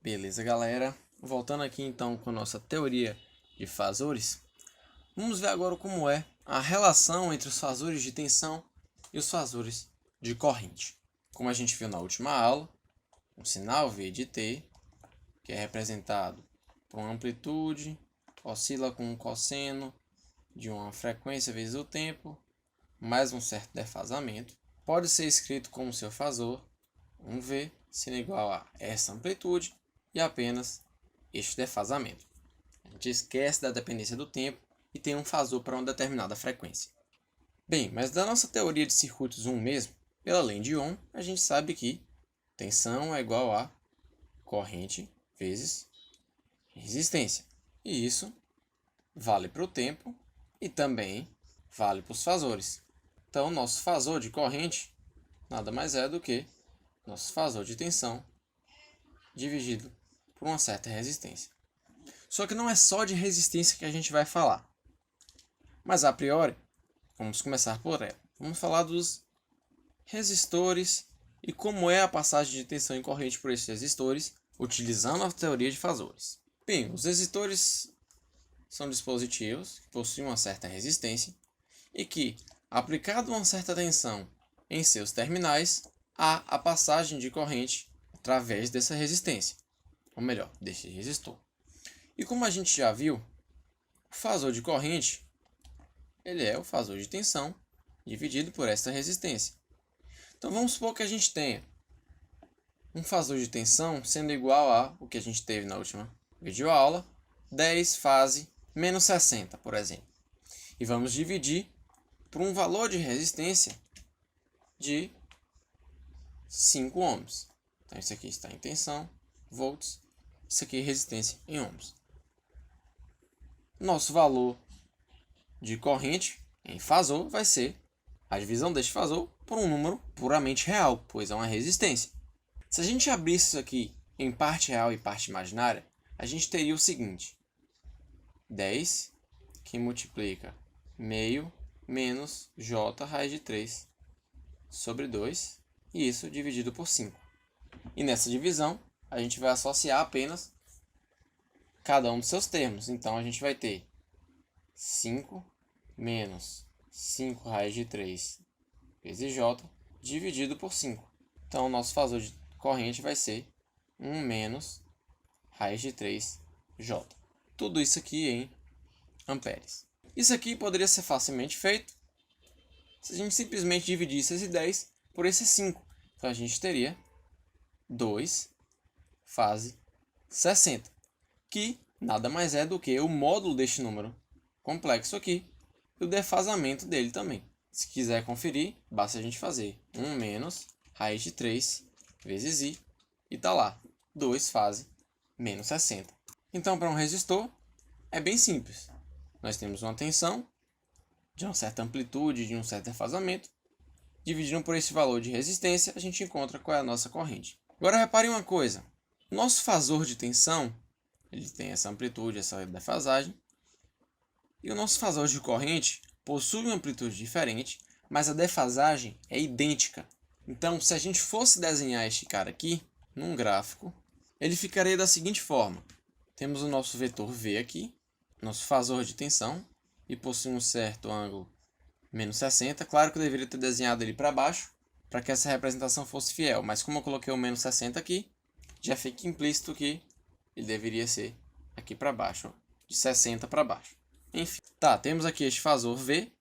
Beleza, galera? Voltando aqui então com a nossa teoria de fasores, vamos ver agora como é a relação entre os fasores de tensão e os fasores de corrente. Como a gente viu na última aula, um sinal V de t, que é representado por uma amplitude, oscila com um cosseno de uma frequência vezes o tempo, mais um certo defasamento, pode ser escrito como seu fasor, um V, sendo igual a essa amplitude e apenas este defasamento. A gente esquece da dependência do tempo e tem um fasor para uma determinada frequência. Bem, mas da nossa teoria de circuitos 1 mesmo, pela lei de Ohm, a gente sabe que tensão é igual a corrente vezes resistência. E isso vale para o tempo e também vale para os fasores. Então, nosso fasor de corrente nada mais é do que nosso fasor de tensão dividido por uma certa resistência. Só que não é só de resistência que a gente vai falar. Mas, a priori, vamos começar por ela. Vamos falar dos resistores e como é a passagem de tensão e corrente por esses resistores, utilizando a teoria de fasores. Bem, os resistores são dispositivos que possuem uma certa resistência e que, aplicado uma certa tensão em seus terminais, há a passagem de corrente através dessa resistência, ou melhor, desse resistor. E como a gente já viu, o fasor de corrente ele é o fasor de tensão dividido por esta resistência. Então vamos supor que a gente tenha um fasor de tensão sendo igual a o que a gente teve na última videoaula, 10 fase menos 60, por exemplo. E vamos dividir por um valor de resistência de 5 ohms. Então isso aqui está em tensão, volts, isso aqui é resistência em ohms. Nosso valor de corrente em fasor vai ser a divisão deste fasor por um número puramente real, pois é uma resistência. Se a gente abrisse isso aqui em parte real e parte imaginária, a gente teria o seguinte: 10 que multiplica meio menos j raiz de 3 sobre 2, e isso dividido por 5. E nessa divisão, a gente vai associar apenas cada um dos seus termos. Então, a gente vai ter 5 menos 5 raiz de 3 vezes j dividido por 5. Então, o nosso fasor de corrente vai ser 1 menos raiz de 3j. Tudo isso aqui em amperes. Isso aqui poderia ser facilmente feito se a gente simplesmente dividisse esse 10 por esse 5. Então, a gente teria 2 fase 60, que nada mais é do que o módulo deste número complexo aqui e o defasamento dele também. Se quiser conferir, basta a gente fazer 1 menos raiz de 3 vezes i, e está lá, 2 fase menos 60. Então, para um resistor, é bem simples. Nós temos uma tensão de uma certa amplitude, de um certo defasamento. Dividindo por esse valor de resistência, a gente encontra qual é a nossa corrente. Agora, reparem uma coisa. Nosso fasor de tensão, ele tem essa amplitude, essa defasagem. E o nosso fasor de corrente possui uma amplitude diferente, mas a defasagem é idêntica. Então, se a gente fosse desenhar este cara aqui, num gráfico, ele ficaria da seguinte forma. Temos o nosso vetor V aqui, nosso fasor de tensão, e possui um certo ângulo menos 60. Claro que eu deveria ter desenhado ele para baixo, para que essa representação fosse fiel. Mas como eu coloquei o menos 60 aqui, já fica implícito que ele deveria ser aqui para baixo, de 60 para baixo. Enfim, tá, temos aqui este fasor V,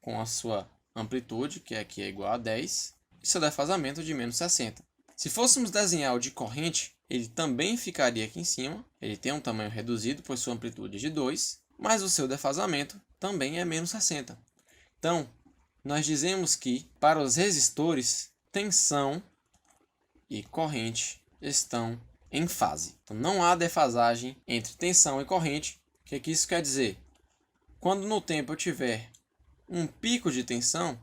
com a sua amplitude, que aqui é igual a 10, e seu defasamento de menos 60. Se fôssemos desenhar o de corrente, ele também ficaria aqui em cima. Ele tem um tamanho reduzido, pois sua amplitude é de 2, mas o seu defasamento também é menos 60. Então, nós dizemos que, para os resistores, tensão e corrente estão em fase. Então, não há defasagem entre tensão e corrente. O que isso quer dizer? Quando no tempo eu tiver um pico de tensão,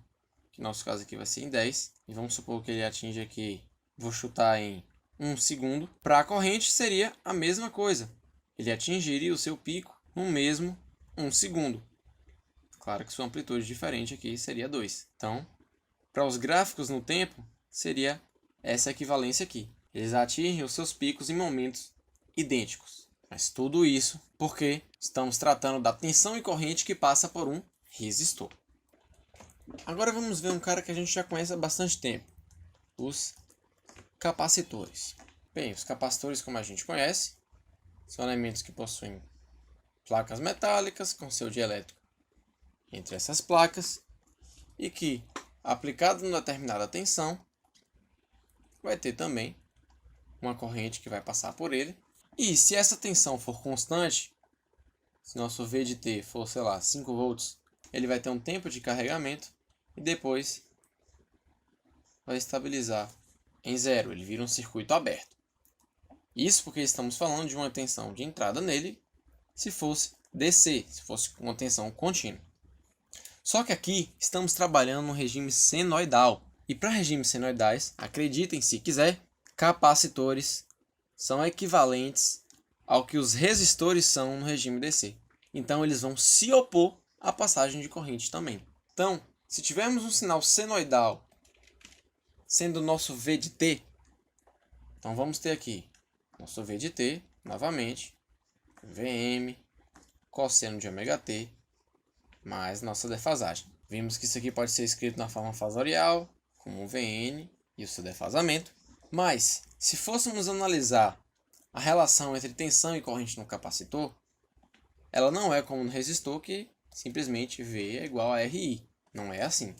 que no nosso caso aqui vai ser em 10, e vamos supor que ele atinge aqui, vou chutar em 1 segundo, para a corrente seria a mesma coisa. Ele atingiria o seu pico no mesmo 1 segundo. Claro que sua amplitude diferente aqui seria 2. Então, para os gráficos no tempo, seria essa equivalência aqui. Eles atingem os seus picos em momentos idênticos. Mas tudo isso porque estamos tratando da tensão e corrente que passa por um resistor. Agora vamos ver um cara que a gente já conhece há bastante tempo. Os capacitores. Bem, os capacitores, como a gente conhece, são elementos que possuem placas metálicas com seu dielétrico entre essas placas e que, aplicado numa determinada tensão, vai ter também uma corrente que vai passar por ele. E se essa tensão for constante, se nosso V de T for, sei lá, 5 volts, ele vai ter um tempo de carregamento e depois vai estabilizar em zero, ele vira um circuito aberto. Isso porque estamos falando de uma tensão de entrada nele se fosse DC, se fosse uma tensão contínua. Só que aqui estamos trabalhando no regime senoidal. E para regimes senoidais, acreditem se quiser, capacitores são equivalentes ao que os resistores são no regime DC. Então eles vão se opor à passagem de corrente também. Então, se tivermos um sinal senoidal sendo o nosso V de T, então vamos ter aqui nosso V de T, novamente, Vm, cosseno de ômega t, mais nossa defasagem. Vimos que isso aqui pode ser escrito na forma fasorial, como Vn e o seu defasamento. Mas, se fôssemos analisar a relação entre tensão e corrente no capacitor, ela não é como no resistor, que simplesmente V é igual a RI. Não é assim.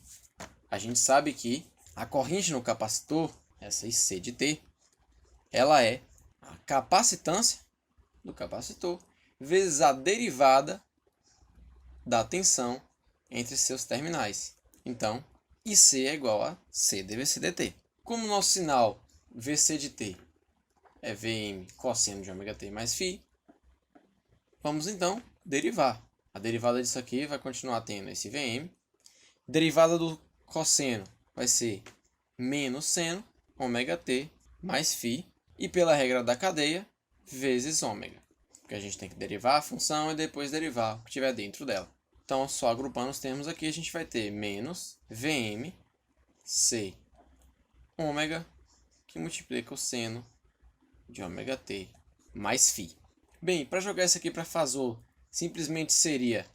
A gente sabe que a corrente no capacitor, essa IC de T, ela é a capacitância do capacitor vezes a derivada da tensão entre seus terminais. Então, IC é igual a C dVc dt. Como nosso sinal VC de T é Vm cosseno de ômega t mais φ, vamos então derivar. A derivada disso aqui vai continuar tendo esse Vm. Derivada do cosseno vai ser menos seno ômega t mais φ. E pela regra da cadeia, vezes ômega. Porque a gente tem que derivar a função e depois derivar o que tiver dentro dela. Então, só agrupando os termos aqui, a gente vai ter menos Vm C ômega, que multiplica o seno de ômega t mais φ. Bem, para jogar isso aqui para fasor, simplesmente seria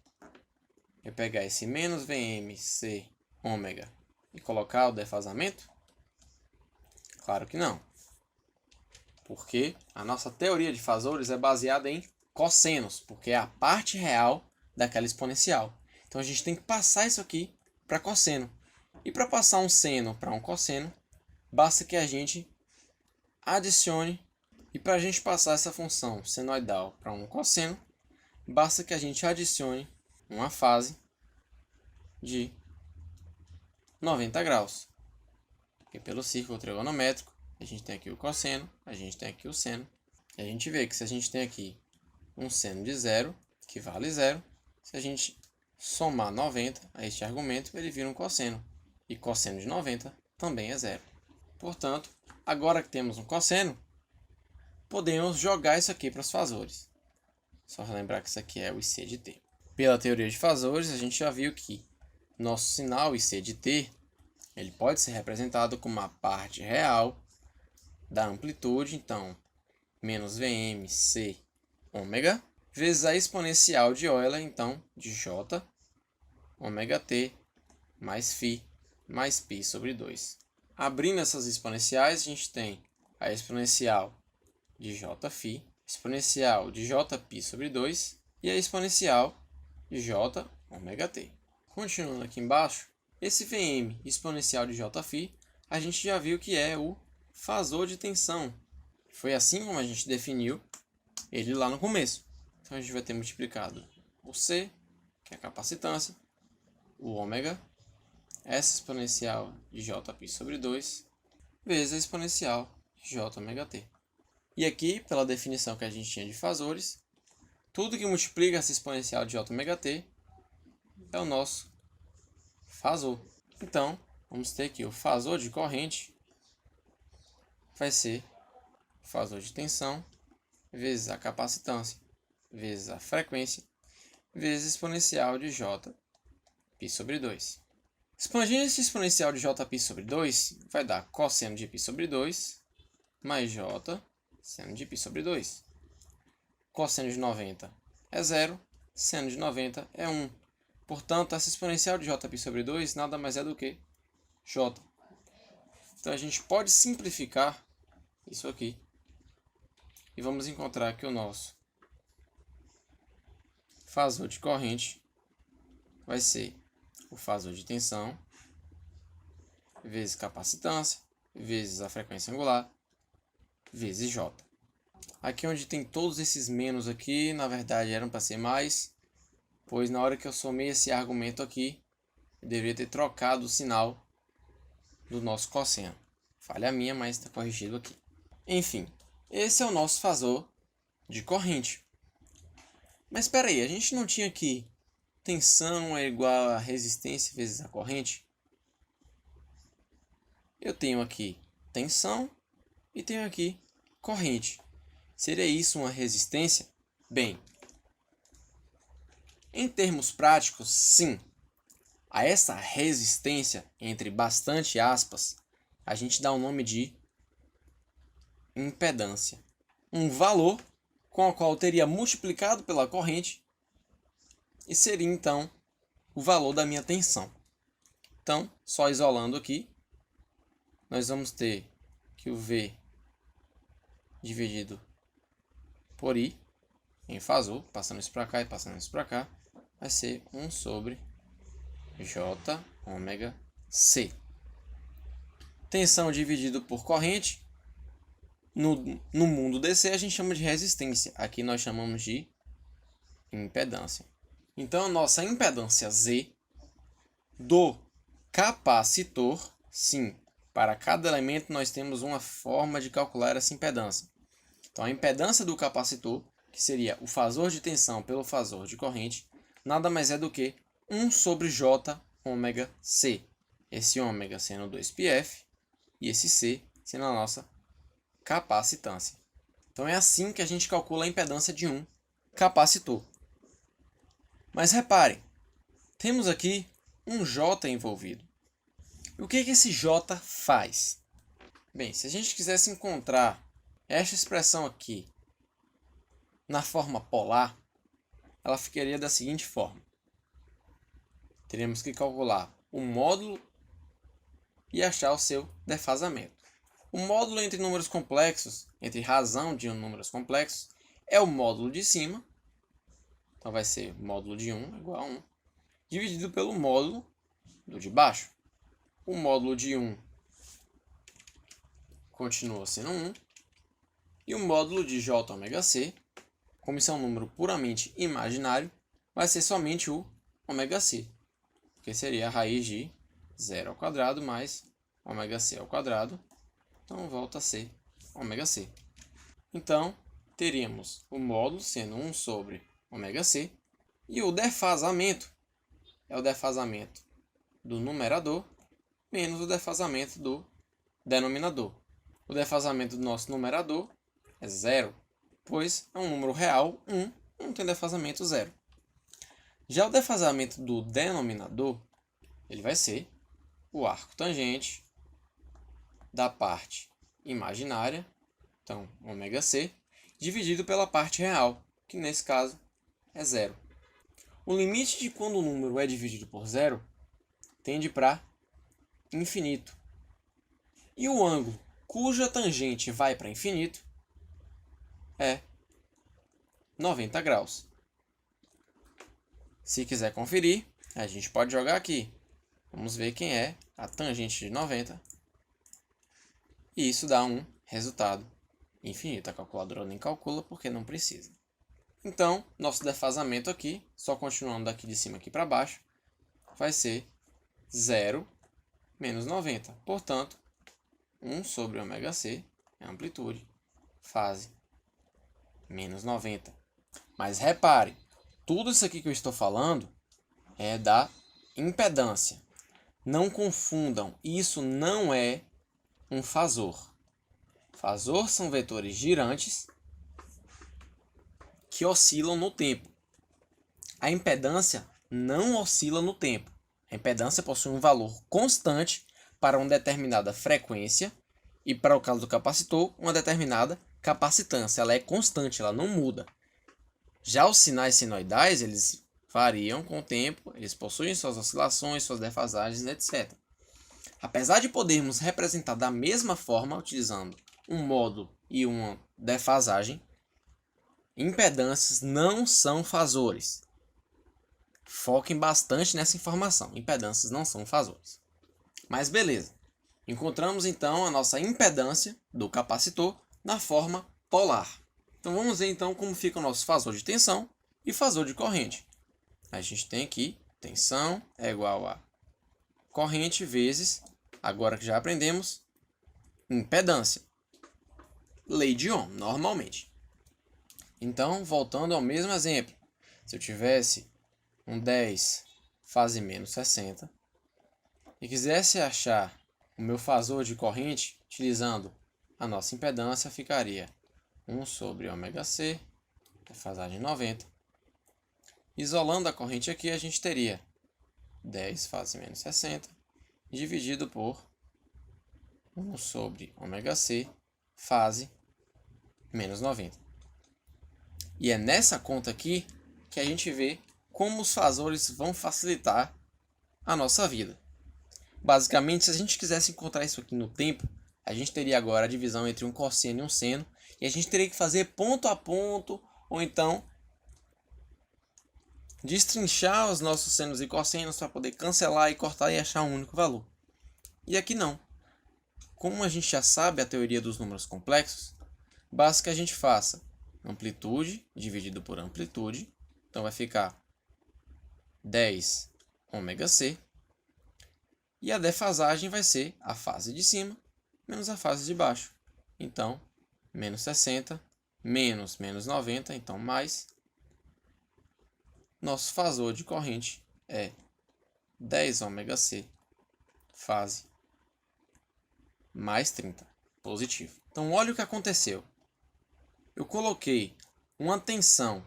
eu pegar esse menos Vm C ômega e colocar o defasamento? Claro que não. Porque a nossa teoria de fasores é baseada em cossenos, porque é a parte real daquela exponencial. Então a gente tem que passar isso aqui para cosseno. E para passar um seno para um cosseno, basta que a gente adicione, e para a gente passar essa função senoidal para um cosseno, basta que a gente adicione uma fase de 90 graus. Porque pelo círculo trigonométrico, a gente tem aqui o cosseno, a gente tem aqui o seno. E a gente vê que se a gente tem aqui um seno de zero, que vale zero, se a gente somar 90 a este argumento, ele vira um cosseno. E cosseno de 90 também é zero. Portanto, agora que temos um cosseno, podemos jogar isso aqui para os fasores. Só lembrar que isso aqui é o IC de t. Pela teoria de fasores, a gente já viu que nosso sinal IC de t ele pode ser representado como a parte real da amplitude, então, menos Vm C ômega, vezes a exponencial de Euler, então, de J, ômega t, mais φ, mais π sobre 2. Abrindo essas exponenciais, a gente tem a exponencial de Jφ, exponencial de Jπ sobre 2 e a exponencial de J ômega t. Continuando aqui embaixo, esse Vm exponencial de Jφ, a gente já viu que é o fasor de tensão. Foi assim como a gente definiu ele lá no começo. Então a gente vai ter multiplicado o C, que é a capacitância, o ômega, essa exponencial de Jπ sobre 2, vezes a exponencial de J ômega t. E aqui, pela definição que a gente tinha de fasores, tudo que multiplica essa exponencial de J ômega t é o nosso fasor. Então, vamos ter aqui o fasor de corrente vai ser o fasor de tensão vezes a capacitância vezes a frequência vezes a exponencial de Jπ sobre 2. Expandindo esse exponencial de Jπ sobre 2, vai dar cosseno de π sobre 2 mais J seno de π sobre 2. cosseno de 90 é 0, seno de 90 é 1. Portanto, essa exponencial de jπ sobre 2 nada mais é do que j. Então, a gente pode simplificar isso aqui e vamos encontrar que o nosso fasor de corrente vai ser o fasor de tensão vezes capacitância, vezes a frequência angular, vezes J. Aqui onde tem todos esses menos aqui, na verdade eram para ser mais, pois na hora que eu somei esse argumento aqui, eu deveria ter trocado o sinal do nosso cosseno. Falha minha, mas está corrigido aqui. Enfim, esse é o nosso fasor de corrente. Mas espera aí, a gente não tinha aqui tensão é igual a resistência vezes a corrente? Eu tenho aqui tensão e tenho aqui corrente. Seria isso uma resistência? Bem, em termos práticos, sim. A essa resistência, entre bastante aspas, a gente dá o nome de impedância. Um valor com o qual eu teria multiplicado pela corrente e seria então o valor da minha tensão. Então, só isolando aqui, nós vamos ter que o V dividido por I, em fasor, passando isso para cá e passando isso para cá, vai ser 1 sobre J ômega C. Tensão dividido por corrente, no mundo DC a gente chama de resistência, aqui nós chamamos de impedância. Então a nossa impedância Z do capacitor, sim, para cada elemento nós temos uma forma de calcular essa impedância. Então a impedância do capacitor, que seria o fasor de tensão pelo fasor de corrente, nada mais é do que 1 sobre J ômega C. Esse ômega sendo 2πf e esse C sendo a nossa capacitância. Então é assim que a gente calcula a impedância de um capacitor. Mas reparem, temos aqui um J envolvido. E o que esse J faz? Bem, se a gente quisesse encontrar esta expressão aqui na forma polar, ela ficaria da seguinte forma. Teremos que calcular o módulo e achar o seu defasamento. O módulo entre números complexos, entre razão de números complexos, é o módulo de cima. Então vai ser módulo de 1 igual a 1, dividido pelo módulo do de baixo. O módulo de 1 continua sendo 1. E o módulo de J ômega C, como isso é um número puramente imaginário, vai ser somente o ômega C, que seria a raiz de 0 ao quadrado mais ômega C ao quadrado. Então volta a ser ômega C. Então teríamos o módulo sendo 1 sobre ômega C e o defasamento é o defasamento do numerador menos o defasamento do denominador. O defasamento do nosso numerador é 0, pois é um número real, 1, não tem defasamento 0. Já o defasamento do denominador, ele vai ser o arco tangente da parte imaginária, então ômega C, dividido pela parte real, que nesse caso é 0. O limite de quando o número é dividido por 0 tende para infinito. E o ângulo cuja tangente vai para infinito é 90 graus. Se quiser conferir, a gente pode jogar aqui. Vamos ver quem é a tangente de 90. E isso dá um resultado infinito. A calculadora nem calcula porque não precisa. Então, nosso defasamento aqui, só continuando daqui de cima aqui para baixo, vai ser 0 menos 90. Portanto, 1 sobre ômega C é a amplitude, fase, menos 90. Mas repare, tudo isso aqui que eu estou falando é da impedância. Não confundam, isso não é um fasor. Fasor são vetores girantes que oscilam no tempo. A impedância não oscila no tempo. A impedância possui um valor constante para uma determinada frequência e, para o caso do capacitor, uma determinada capacitância. Ela é constante, ela não muda. Já os sinais senoidais, eles variam com o tempo, eles possuem suas oscilações, suas defasagens, etc. Apesar de podermos representar da mesma forma, utilizando um módulo e uma defasagem, impedâncias não são fasores. Foquem bastante nessa informação. Impedâncias não são fasores. Mas beleza. Encontramos então a nossa impedância do capacitor na forma polar. Então vamos ver então como fica o nosso fasor de tensão e fasor de corrente. A gente tem aqui tensão é igual a corrente vezes, agora que já aprendemos, impedância. Lei de Ohm, normalmente. Então, voltando ao mesmo exemplo. Se eu tivesse um 10 fase menos 60 e quisesse achar o meu fasor de corrente utilizando a nossa impedância, ficaria 1 sobre ômega-c, defasagem 90. Isolando a corrente aqui, a gente teria 10 fase menos 60 dividido por 1 sobre ômega-c, fase menos 90. E é nessa conta aqui que a gente vê como os fasores vão facilitar a nossa vida. Basicamente, se a gente quisesse encontrar isso aqui no tempo, a gente teria agora a divisão entre um cosseno e um seno, e a gente teria que fazer ponto a ponto, ou então destrinchar os nossos senos e cossenos para poder cancelar e cortar e achar um único valor. E aqui não. Como a gente já sabe a teoria dos números complexos, basta que a gente faça amplitude dividido por amplitude, então vai ficar 10 ômega-c, e a defasagem vai ser a fase de cima menos a fase de baixo. Então, menos 60 menos 90, então mais. Nosso fasor de corrente é 10 ômega-c, fase mais 30, positivo. Então, olha o que aconteceu. Eu coloquei uma tensão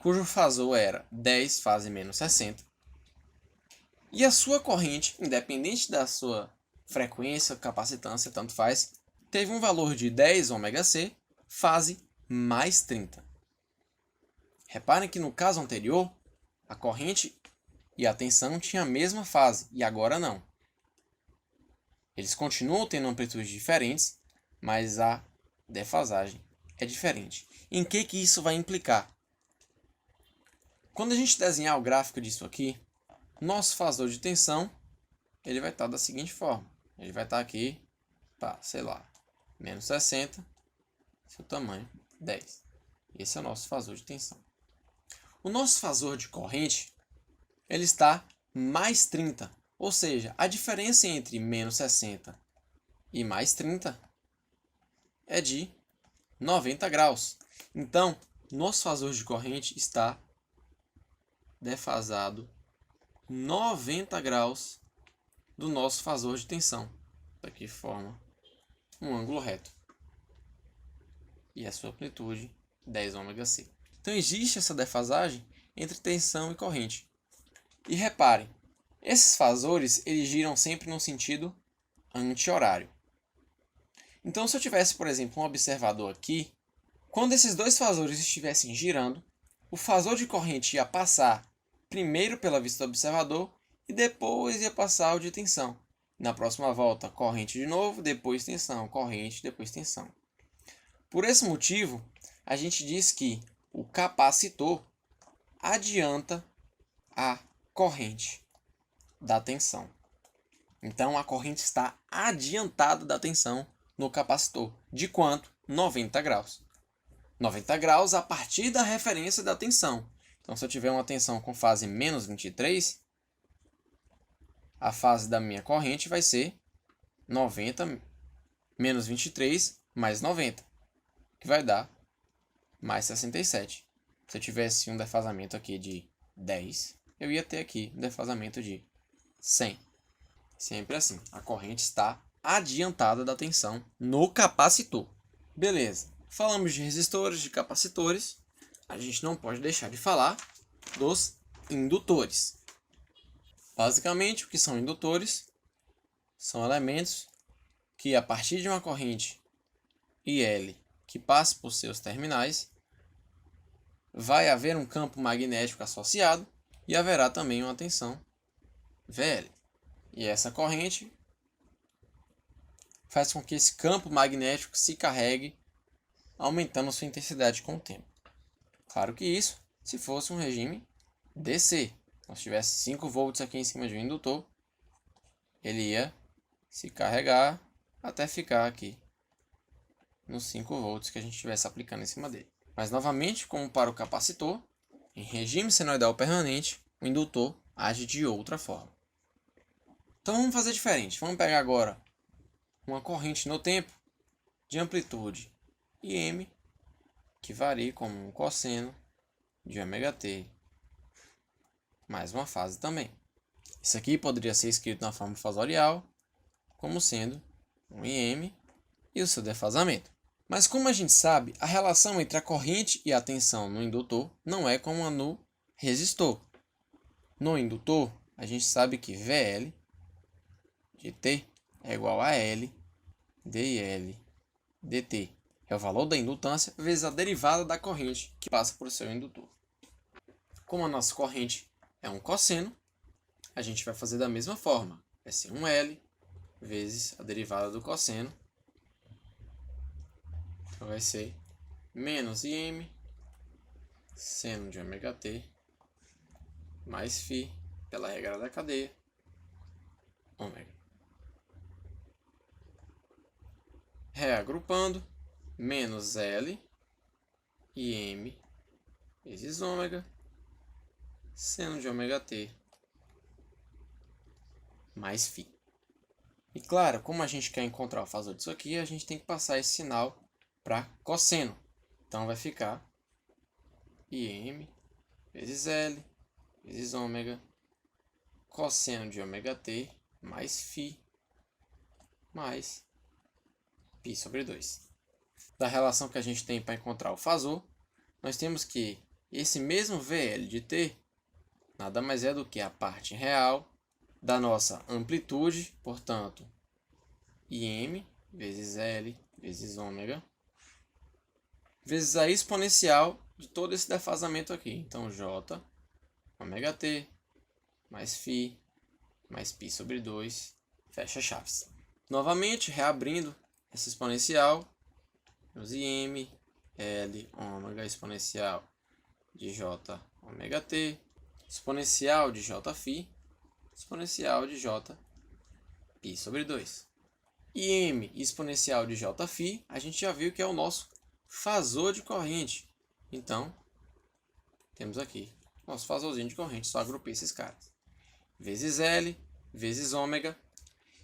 cujo fasor era 10 fase menos 60, e a sua corrente, independente da sua frequência, capacitância, tanto faz, teve um valor de 10 ômega-c, fase mais 30. Reparem que no caso anterior, a corrente e a tensão tinham a mesma fase, e agora não. Eles continuam tendo amplitudes diferentes, mas a defasagem é diferente. Em que isso vai implicar? Quando a gente desenhar o gráfico disso aqui, nosso fasor de tensão ele vai estar da seguinte forma. Ele vai estar aqui, sei lá, menos 60, seu tamanho 10. Esse é o nosso fasor de tensão. O nosso fasor de corrente ele está mais 30, ou seja, a diferença entre menos 60 e mais 30 é de 90 graus. Então, nosso fasor de corrente está defasado 90 graus do nosso fasor de tensão. Isso aqui forma um ângulo reto. E a sua amplitude 10 ômega-c. Então existe essa defasagem entre tensão e corrente. E reparem, esses fasores eles giram sempre no sentido anti-horário. Então se eu tivesse, por exemplo, um observador aqui, quando esses dois fasores estivessem girando, o fasor de corrente ia passar primeiro pela vista do observador e depois ia passar o de tensão. Na próxima volta, corrente de novo, depois tensão, corrente, depois tensão. Por esse motivo, a gente diz que o capacitor adianta a corrente da tensão. Então, a corrente está adiantada da tensão no capacitor. De quanto? 90 graus. 90 graus a partir da referência da tensão. Então, se eu tiver uma tensão com fase menos 23, a fase da minha corrente vai ser 90 menos 23 mais 90, que vai dar mais 67. Se eu tivesse um defasamento aqui de 10, eu ia ter aqui um defasamento de 100. Sempre assim, a corrente está adiantada da tensão no capacitor. Beleza, falamos de resistores, de capacitores, a gente não pode deixar de falar dos indutores. Basicamente, o que são indutores? São elementos que, a partir de uma corrente IL que passe por seus terminais, vai haver um campo magnético associado e haverá também uma tensão VL. E essa corrente faz com que esse campo magnético se carregue, aumentando sua intensidade com o tempo. Claro que isso se fosse um regime DC. Então, se tivesse 5 volts aqui em cima de um indutor, ele ia se carregar até ficar aqui nos 5 volts que a gente estivesse aplicando em cima dele. Mas novamente, como para o capacitor, em regime senoidal permanente, o indutor age de outra forma. Então vamos fazer diferente. Vamos pegar agora uma corrente no tempo de amplitude Im, que varia como um cosseno de ωt, mais uma fase também. Isso aqui poderia ser escrito na forma fasorial, como sendo um Im e o seu defasamento. Mas como a gente sabe, a relação entre a corrente e a tensão no indutor não é como a no resistor. No indutor, a gente sabe que VL de T é igual a L dIL dt. É o valor da indutância vezes a derivada da corrente que passa por seu indutor. Como a nossa corrente é um cosseno, a gente vai fazer da mesma forma. Vai ser um L vezes a derivada do cosseno. Então vai ser menos Im seno de ωt mais φ pela regra da cadeia ômega. Reagrupando, menos L Im vezes ômega seno de ωt mais φ. E claro, como a gente quer encontrar o fasor disso aqui, a gente tem que passar esse sinal para cosseno. Então vai ficar Im vezes L vezes ômega cosseno de ωt mais φ mais π sobre 2. Da relação que a gente tem para encontrar o fasor, nós temos que esse mesmo VL de t nada mais é do que a parte real da nossa amplitude, portanto, Im vezes L vezes ômega, vezes a exponencial de todo esse defasamento aqui. Então, J, ωt, mais φ, mais π sobre 2, fecha chaves. Novamente, reabrindo essa exponencial, temos Im, L, ômega, exponencial de J, ωt, exponencial de Jφ, exponencial de J, π sobre 2. Im exponencial de Jφ, a gente já viu que é o nosso fasor de corrente. Então, temos aqui nosso fasorzinho de corrente, só agrupei esses caras. Vezes L, vezes ômega.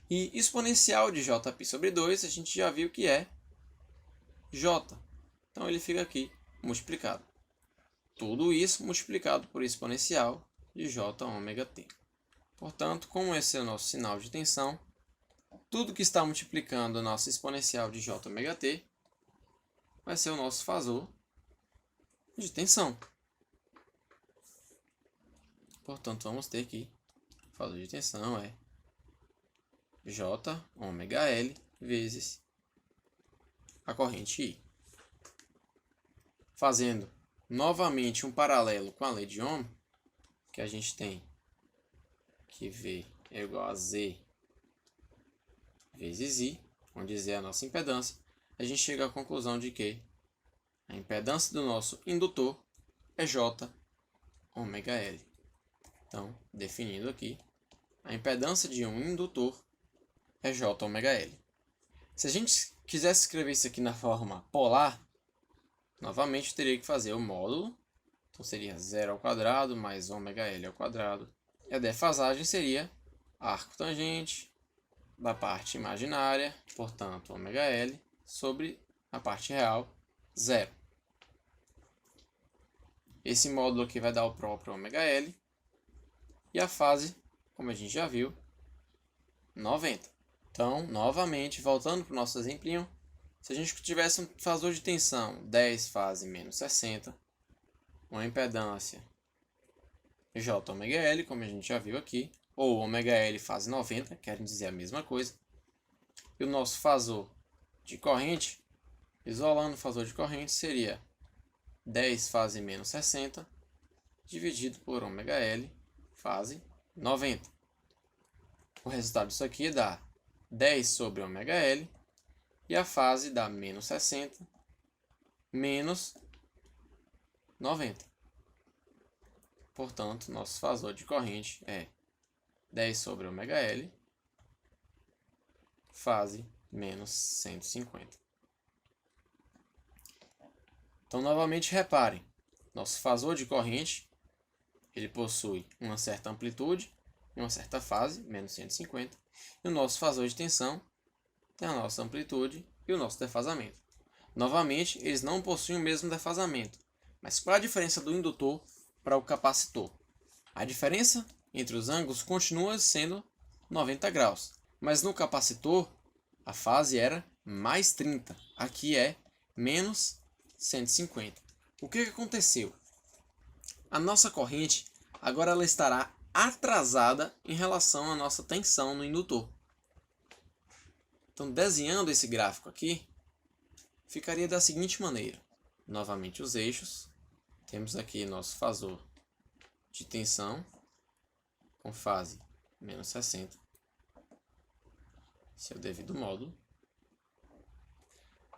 E exponencial de Jπ sobre 2, a gente já viu que é J. Então, ele fica aqui multiplicado. Tudo isso multiplicado por exponencial de Jωt. Portanto, como esse é o nosso sinal de tensão, tudo que está multiplicando a nossa exponencial de Jωt vai ser o nosso fasor de tensão. Portanto, vamos ter que o fasor de tensão é JωL vezes a corrente I. Fazendo novamente um paralelo com a lei de Ohm, que a gente tem que V é igual a Z vezes I, onde Z é a nossa impedância, a gente chega à conclusão de que a impedância do nosso indutor é JωL. Então, definindo aqui, a impedância de um indutor é JωL. Se a gente quisesse escrever isso aqui na forma polar, novamente teria que fazer o módulo. Então seria 0 ao quadrado mais ωL ao quadrado. E a defasagem seria arco tangente da parte imaginária, portanto ωL, sobre a parte real, 0. Esse módulo aqui vai dar o próprio ωL. E a fase, como a gente já viu, 90. Então, novamente, voltando para o nosso exemplinho, se a gente tivesse um fasor de tensão 10 fase menos 60, uma impedância JωL, como a gente já viu aqui, ou ωL fase 90, querem dizer a mesma coisa, e o nosso fasor de corrente, isolando o fasor de corrente, seria 10 fase menos 60, dividido por ômega-L fase 90. O resultado disso aqui dá 10 sobre ômega-L, e a fase dá menos 60 menos 90. Portanto, nosso fasor de corrente é 10 sobre ômega-L, fase menos 150. Então, novamente, reparem, nosso fasor de corrente ele possui uma certa amplitude e uma certa fase, menos 150, e o nosso fasor de tensão tem a nossa amplitude e o nosso defasamento. Novamente, eles não possuem o mesmo defasamento, mas qual é a diferença do indutor para o capacitor? A diferença entre os ângulos continua sendo 90 graus, mas no capacitor a fase era mais 30, aqui é menos 150. O que aconteceu? A nossa corrente agora ela estará atrasada em relação à nossa tensão no indutor. Então, desenhando esse gráfico aqui, ficaria da seguinte maneira. Novamente os eixos. Temos aqui nosso fasor de tensão com fase menos 60. Esse é o devido módulo.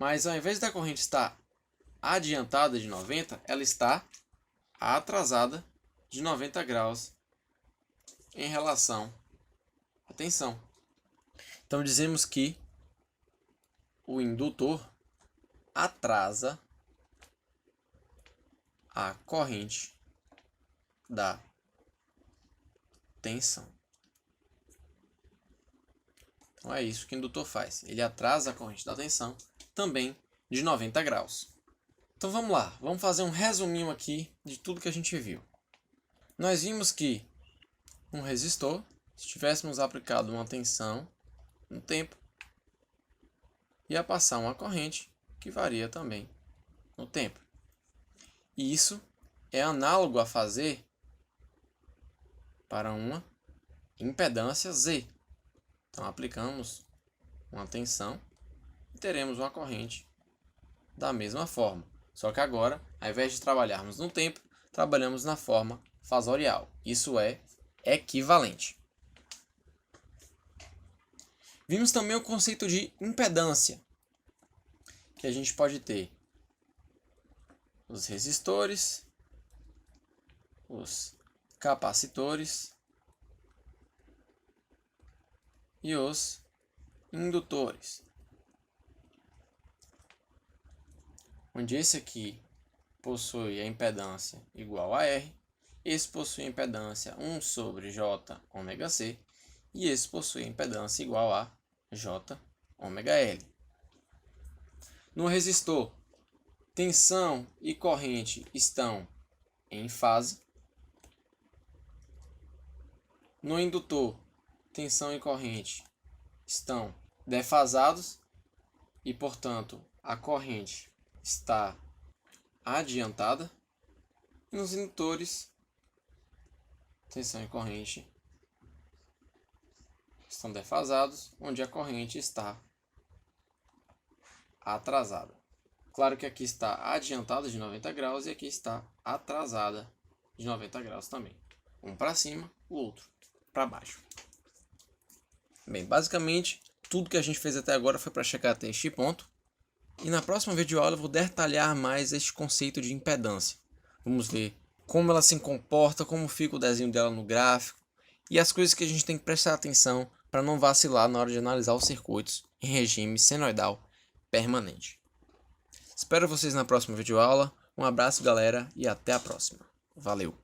Mas ao invés da corrente estar adiantada de 90, ela está atrasada de 90 graus em relação à tensão. Então dizemos que o indutor atrasa a corrente da tensão. Então é isso que o indutor faz. Ele atrasa a corrente da tensão também de 90 graus. Então vamos lá, vamos fazer um resuminho aqui de tudo que a gente viu. Nós vimos que um resistor, se tivéssemos aplicado uma tensão no tempo, ia passar uma corrente que varia também no tempo. E isso é análogo a fazer para uma impedância Z. Então aplicamos uma tensão e teremos uma corrente da mesma forma. Só que agora, ao invés de trabalharmos no tempo, trabalhamos na forma fasorial. Isso é equivalente. Vimos também o conceito de impedância, que a gente pode ter os resistores, os capacitores e os indutores. Onde esse aqui possui a impedância igual a R, esse possui a impedância 1 sobre J ômega C, e esse possui a impedância igual a J ômega L. No resistor, tensão e corrente estão em fase. No indutor, tensão e corrente estão defasados e, portanto, a corrente está adiantada. E nos indutores, tensão e corrente estão defasados, onde a corrente está atrasada. Claro que aqui está adiantada de 90 graus e aqui está atrasada de 90 graus também. Um para cima, o outro para baixo. Bem, basicamente, tudo que a gente fez até agora foi para chegar até este ponto. E na próxima videoaula eu vou detalhar mais este conceito de impedância. Vamos ver como ela se comporta, como fica o desenho dela no gráfico e as coisas que a gente tem que prestar atenção para não vacilar na hora de analisar os circuitos em regime senoidal permanente. Espero vocês na próxima videoaula. Um abraço, galera, e até a próxima. Valeu!